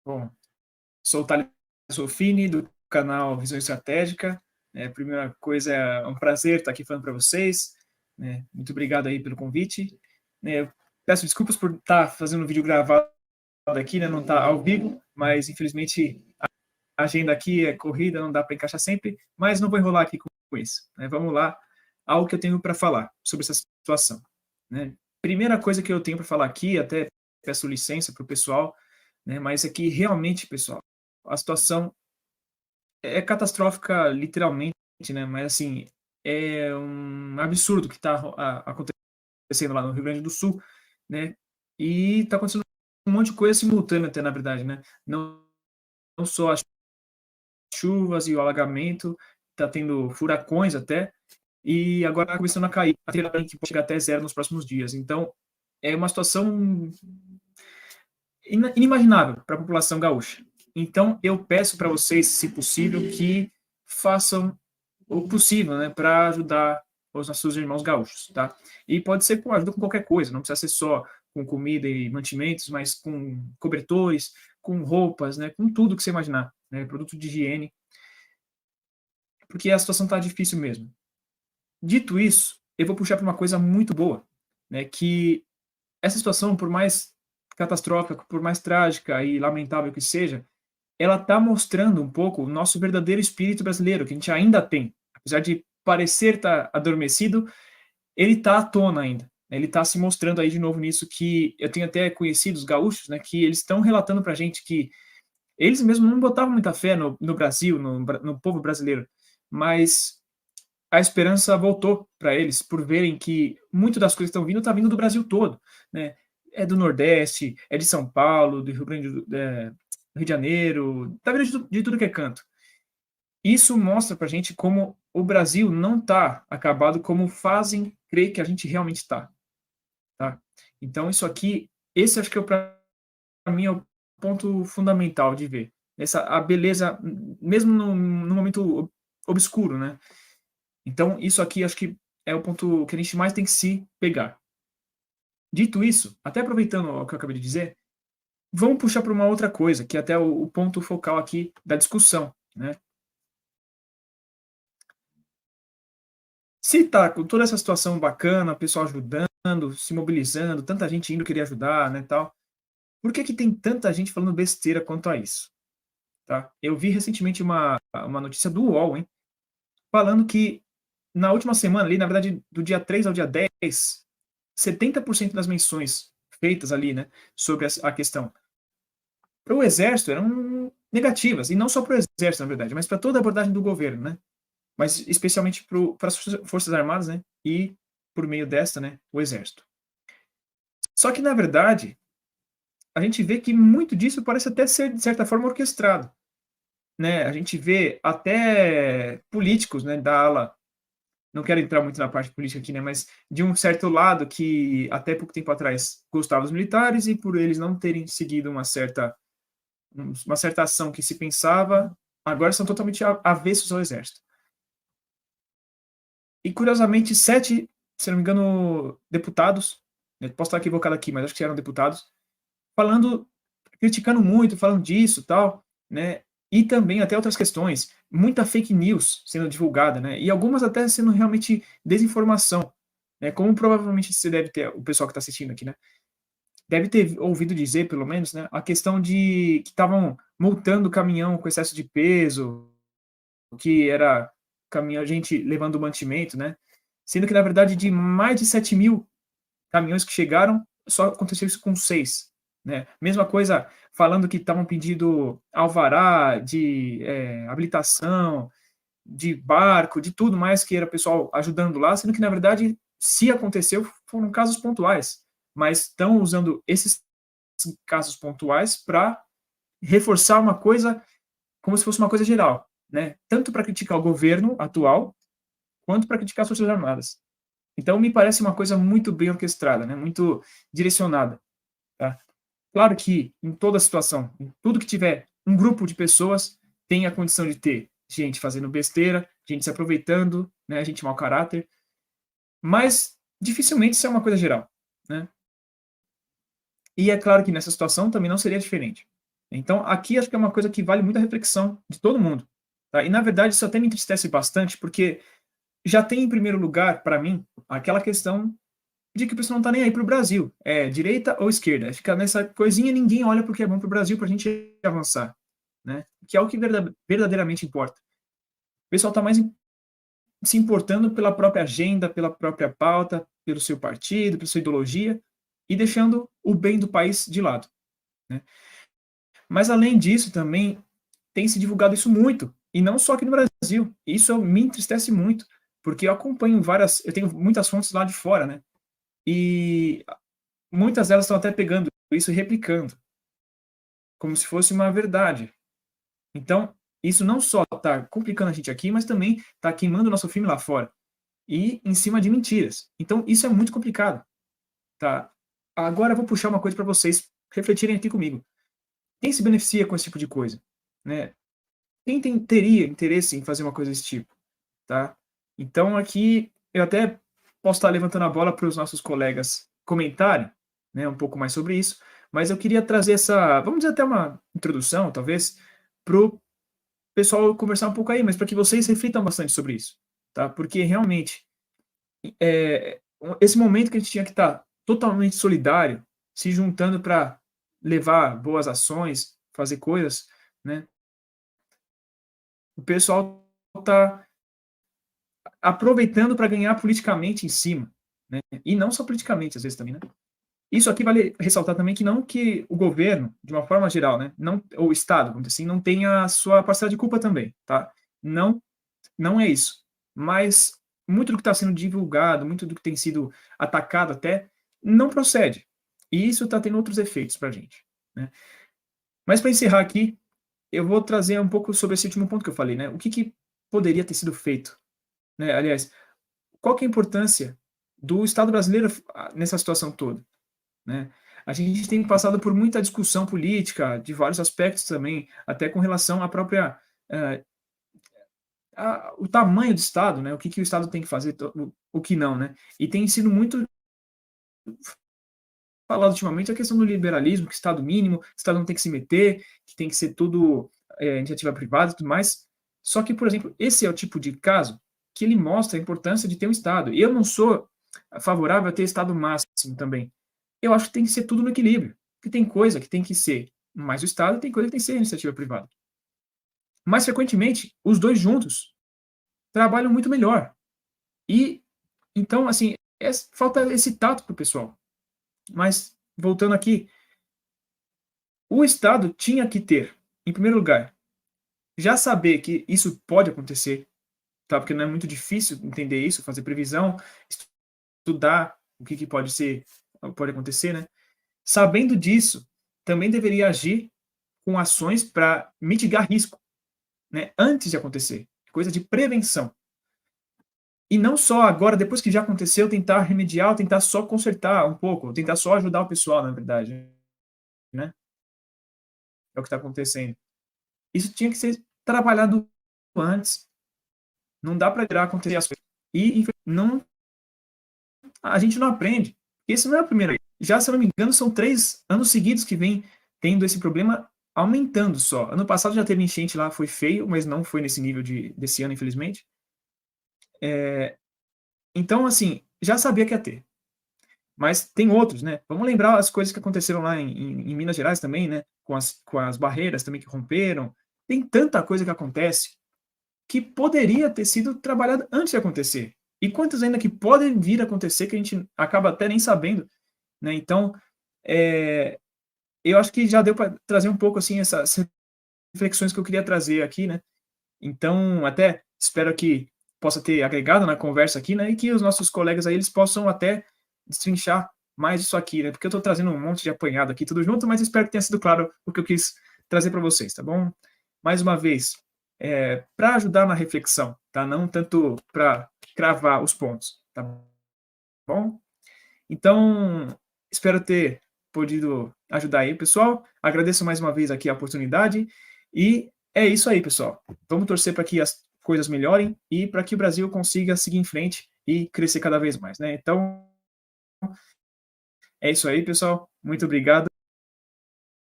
Bom, sou o Thales Ruffini, do canal Visão Estratégica. Primeira coisa, é um prazer estar aqui falando para vocês. Muito obrigado aí pelo convite. Eu peço desculpas por estar fazendo um vídeo gravado aqui, né, não está ao vivo, mas infelizmente a agenda aqui é corrida, não dá para encaixar sempre, mas não vou enrolar aqui com isso. Vamos lá ao que eu tenho para falar sobre essa situação. Primeira coisa que eu tenho para falar aqui, até peço licença para o pessoal, mas é que realmente, pessoal, a situação é catastrófica literalmente, né, mas assim, é um absurdo que está acontecendo lá no Rio Grande do Sul, né, e está acontecendo um monte de coisa simultânea até, na verdade, né, não só as chuvas e o alagamento, está tendo furacões até, e agora está começando a cair, a que pode chegar até zero nos próximos dias. Então, é uma situação inimaginável para a população gaúcha. Então, eu peço para vocês, se possível, que façam o possível, né, para ajudar os nossos irmãos gaúchos, tá? E pode ser com ajuda com qualquer coisa, não precisa ser só com comida e mantimentos, mas com cobertores, com roupas, né, com tudo que você imaginar, né, produto de higiene, porque a situação está difícil mesmo. Dito isso, eu vou puxar para uma coisa muito boa, né, que essa situação, por mais catastrófica, por mais trágica e lamentável que seja, ela está mostrando um pouco o nosso verdadeiro espírito brasileiro, que a gente ainda tem. Apesar de parecer estar adormecido, ele está à tona ainda. Ele está se mostrando aí de novo nisso, que eu tenho até conhecidos gaúchos, né, que eles estão relatando para a gente que eles mesmos não botavam muita fé no Brasil, no povo brasileiro, mas a esperança voltou para eles, por verem que muito das coisas que estão vindo, está vindo do Brasil todo, né? É do Nordeste, é de São Paulo, do Rio Grande do Rio de Janeiro, está vindo de tudo que é canto. Isso mostra para a gente como o Brasil não está acabado como fazem crer que a gente realmente está, tá? Então isso aqui, esse acho que é para mim é o ponto fundamental de ver. A beleza, mesmo no momento obscuro, né? Então, isso aqui acho que é o ponto que a gente mais tem que se pegar. Dito isso, até aproveitando o que eu acabei de dizer, vamos puxar para uma outra coisa, que é até o ponto focal aqui da discussão, né? Se tá com toda essa situação bacana, o pessoal ajudando, se mobilizando, tanta gente indo querer ajudar, né, tal, por que que tem tanta gente falando besteira quanto a isso, tá? Eu vi recentemente uma notícia do UOL, hein, falando que na última semana ali, na verdade, do dia 3 ao dia 10, 70% das menções feitas ali, né, sobre a questão para o exército eram negativas, e não só para o exército, na verdade, mas para toda a abordagem do governo, né, mas especialmente para as forças armadas, né, e por meio desta, né, o exército. Só que, na verdade, a gente vê que muito disso parece até ser, de certa forma, orquestrado, né, a gente vê até políticos, né, da ala, não quero entrar muito na parte política aqui, né, mas de um certo lado que até pouco tempo atrás gostava dos militares e por eles não terem seguido uma certa ação que se pensava, agora são totalmente avessos ao exército. E curiosamente, 7, se não me engano, deputados, posso estar equivocado aqui, mas acho que eram deputados, falando, criticando muito, falando disso, tal, né? E também até outras questões, muita fake news sendo divulgada, né? E algumas até sendo realmente desinformação, né? Como provavelmente você deve ter, o pessoal que está assistindo aqui, né? Deve ter ouvido dizer, pelo menos, né? A questão de que estavam multando o caminhão com excesso de peso, que era caminhão, gente levando mantimento, né? Sendo que, na verdade, de mais de 7.000 caminhões que chegaram, só aconteceu isso com 6, né? Mesma coisa falando que estavam pedindo alvará de habilitação, de barco, de tudo mais que era pessoal ajudando lá, sendo que, na verdade, se aconteceu, foram casos pontuais, mas estão usando esses casos pontuais para reforçar uma coisa como se fosse uma coisa geral, né? Tanto para criticar o governo atual, quanto para criticar as Forças Armadas. Então, me parece uma coisa muito bem orquestrada, né? Muito direcionada. Tá? Claro que, em toda situação, em tudo que tiver um grupo de pessoas, tem a condição de ter gente fazendo besteira, gente se aproveitando, né? Gente mau caráter, mas dificilmente isso é uma coisa geral, né? E é claro que nessa situação também não seria diferente. Então, aqui acho que é uma coisa que vale muito a reflexão de todo mundo, tá? E na verdade isso até me entristece bastante, porque já tem em primeiro lugar, para mim, aquela questão de que o pessoal não tá nem aí para o Brasil. É direita ou esquerda. Fica nessa coisinha, ninguém olha para o que é bom para o Brasil para a gente avançar, né? Que é o que verdadeiramente importa. O pessoal está mais se importando pela própria agenda, pela própria pauta, pelo seu partido, pela sua ideologia, e deixando o bem do país de lado, né? Mas além disso também tem se divulgado isso muito, e não só aqui no Brasil. Isso me entristece muito, porque eu tenho muitas fontes lá de fora, né? E muitas delas estão até pegando isso e replicando, como se fosse uma verdade. Então, isso não só está complicando a gente aqui, mas também está queimando o nosso filme lá fora. E em cima de mentiras. Então, isso é muito complicado, tá? Agora eu vou puxar uma coisa para vocês refletirem aqui comigo. Quem se beneficia com esse tipo de coisa, né? Quem teria interesse em fazer uma coisa desse tipo, tá? Então, aqui eu até posso estar levantando a bola para os nossos colegas comentarem, né, um pouco mais sobre isso, mas eu queria trazer essa, vamos dizer, até uma introdução, talvez, para o pessoal conversar um pouco aí, mas para que vocês reflitam bastante sobre isso, tá? Porque realmente, esse momento que a gente tinha que estar totalmente solidário, se juntando para levar boas ações, fazer coisas, né? O pessoal está aproveitando para ganhar politicamente em cima, né? E não só politicamente, às vezes também, né? Isso aqui vale ressaltar também que não que o governo, de uma forma geral, né, não, ou o Estado, vamos dizer assim, não tenha a sua parcela de culpa também, tá? Não, não é isso. Mas muito do que está sendo divulgado, muito do que tem sido atacado até, não procede. E isso está tendo outros efeitos para a gente, né? Mas para encerrar aqui, eu vou trazer um pouco sobre esse último ponto que eu falei, né? O que, que poderia ter sido feito, né? Aliás, qual que é a importância do Estado brasileiro nessa situação toda, né? A gente tem passado por muita discussão política, de vários aspectos também, até com relação à própria, eh, o tamanho do Estado, né? O que, que o Estado tem que fazer, o que não, né? E tem sido muito falado ultimamente a questão do liberalismo, que Estado mínimo, o Estado não tem que se meter, que tem que ser tudo iniciativa privada e tudo mais. Só que, por exemplo, esse é o tipo de caso que ele mostra a importância de ter um Estado. E eu não sou favorável a ter Estado máximo também. Eu acho que tem que ser tudo no equilíbrio. Porque tem coisa que tem que ser mais o Estado e tem coisa que tem que ser iniciativa privada. Mais frequentemente, os dois juntos trabalham muito melhor. E, então, assim, falta esse tato para o pessoal. Mas, voltando aqui, o Estado tinha que ter, em primeiro lugar, já saber que isso pode acontecer, tá? Porque não é muito difícil entender isso, fazer previsão, estudar o que, que pode acontecer, né? Sabendo disso, também deveria agir com ações para mitigar risco, né? Antes de acontecer, coisa de prevenção. E não só agora, depois que já aconteceu, tentar remediar, ou tentar só consertar um pouco, ou tentar só ajudar o pessoal, na verdade, né? É o que está acontecendo. Isso tinha que ser trabalhado antes. Não dá para esperar acontecer as coisas. E não, a gente não aprende. Esse não é a primeira vez. Já, se eu não me engano, são 3 anos seguidos que vem tendo esse problema aumentando só. Ano passado já teve enchente lá, foi feio, mas não foi nesse nível desse ano, infelizmente. Então, assim, já sabia que ia ter. Mas tem outros, né? Vamos lembrar as coisas que aconteceram lá em Minas Gerais também, né? Com as barreiras também que romperam. Tem tanta coisa que acontece que poderia ter sido trabalhada antes de acontecer. E quantas ainda que podem vir a acontecer que a gente acaba até nem sabendo, né? Então, eu acho que já deu para trazer um pouco assim essas reflexões que eu queria trazer aqui, né? Então, até espero que possa ter agregado na conversa aqui, né? E que os nossos colegas aí eles possam até destrinchar mais isso aqui, né? Porque eu estou trazendo um monte de apanhado aqui tudo junto, mas espero que tenha sido claro o que eu quis trazer para vocês, tá bom? Mais uma vez, para ajudar na reflexão, tá? Não tanto para cravar os pontos, tá bom? Então, espero ter podido ajudar aí, pessoal. Agradeço mais uma vez aqui a oportunidade e é isso aí, pessoal. Vamos torcer para que as coisas melhorem e para que o Brasil consiga seguir em frente e crescer cada vez mais, né? Então, é isso aí, pessoal. Muito obrigado.